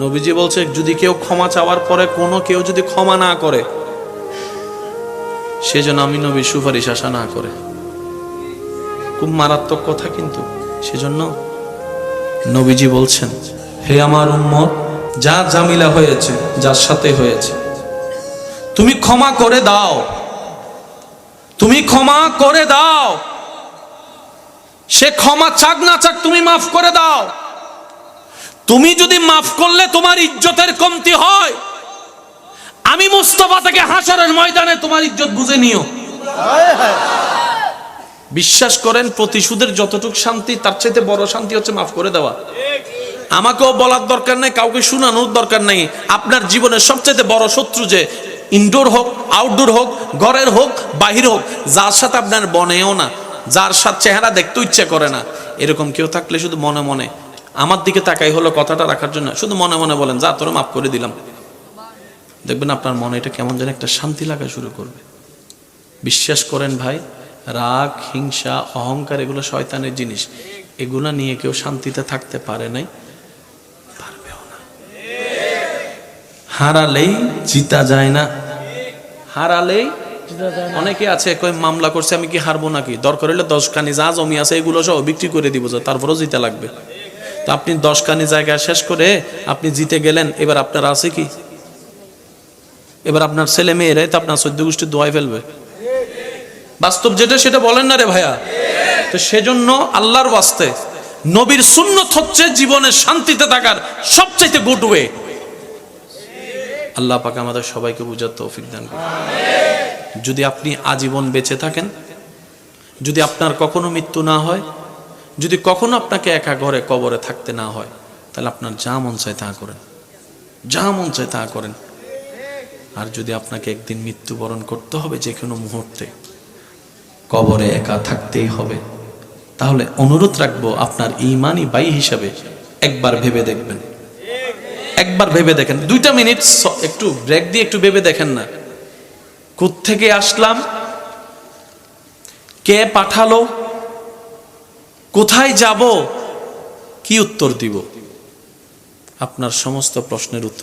নবীজি বলছে যদি কেউ ক্ষমা চাওয়ার পরে কোনো কেউ যদি ক্ষমা না করে, সেজন্য আমি নবীর সুপারিশ আশা না করে। খুব মারাত্মক কথা কিন্তু। সেজন্য নবীজি বলছেন, হে আমার উম্মত, যা জামিলা হয়েছে, যার সাথে হয়েছে, তুমি ক্ষমা করে দাও, তুমি ক্ষমা করে দাও। সে ক্ষমা চাক না চাক, তুমি মাফ করে দাও। তুমি যদি মাফ করলে তোমার ইজ্জতের কমতি হয়, আমি মুস্তাফা থেকে হাসরের ময়দানে তোমার ইজ্জত বুঝে নিও। বিশ্বাস করেন, প্রতিশোধের যতটুকু শান্তি, তার চাইতে বড় শান্তি হচ্ছে মাফ করে দেওয়া। আমাকেও বলার দরকার নাই, কাউকে শোনানোর দরকার নাই। আপনার জীবনের সবচেয়ে বড় শত্রু, যে ইনডোর হোক, আউটডোর হোক, ঘরের হোক, বাহির হোক, যার সাথে আপনার বনেও না, যার সাথে চেহারা দেখতে ইচ্ছে করে না, এরকম কেউ থাকলে শুধু মনে মনে আমার দিকে তাকাই হলো কথাটা রাখার জন্য, শুধু মনে মনে বলেন, যা তোরে মাফ করে দিলাম। দেখবেন আপনার মনে এটা কেমন যেন একটা শান্তি লাগা শুরু করবে। বিশ্বাস করেন ভাই, রাগ, হিংসা, অহংকার এগুলো শয়তানের জিনিস। এগুলো নিয়ে কেউ শান্তিতে থাকতে পারে নাই, পারবেও না। হারালেই জিতা যায় না, হারালেই অনেকে আছে কই মামলা করছে, আমি কি হারবো নাকি? দরকার হলে 10 কানি যা জমি আছে এগুলো সব বিক্রি করে দিব, তারপরও জিতে লাগবে। তো আপনি 10 কানি জায়গা শেষ করে আপনি জিতে গেলেন, এবার আপনার আছে কি? এবার আপনার ছেলে মেয়েরাই তো আপনার 14 গোষ্ঠী দোয়াই ফেলবে। বাস্তব যেটা সেটা বলেন না রে ভাইয়া। তো সেজন্য আল্লাহর ওয়াস্তে নবীর সুন্নত হচ্ছে জীবনে শান্তিতে থাকার সবচাইতে গুড ওয়ে। আল্লাহ পাক আমাদের সবাইকে বুঝার তৌফিক দান করুন। যদি আপনি আজীবন বেঁচে থাকেন, যদি আপনার কখনো মৃত্যু না হয়, যদি কখনো আপনাকে একা ঘরে কবরে থাকতে না হয়, তাহলে আপনার যা মন চায় তা করেন, যা মন চায় তা করেন। আর যদি আপনাকে একদিন মৃত্যুবরণ করতে হবে, যে কোনো মুহূর্তে কবরে একা থাকতেই হবে, তাহলে অনুরোধ রাখবো আপনার ঈমানি ভাই হিসাবে একবার ভেবে দেখবেন, একবার ভেবে দেখেন। 2টা মিনিট একটু ব্রেক দিয়ে একটু ভেবে দেখেন না, কোত্থেকে আসলাম, কে পাঠালো, কোথায় যাব, কি উত্তর দিব? আপনার সমস্ত প্রশ্নের উত্তর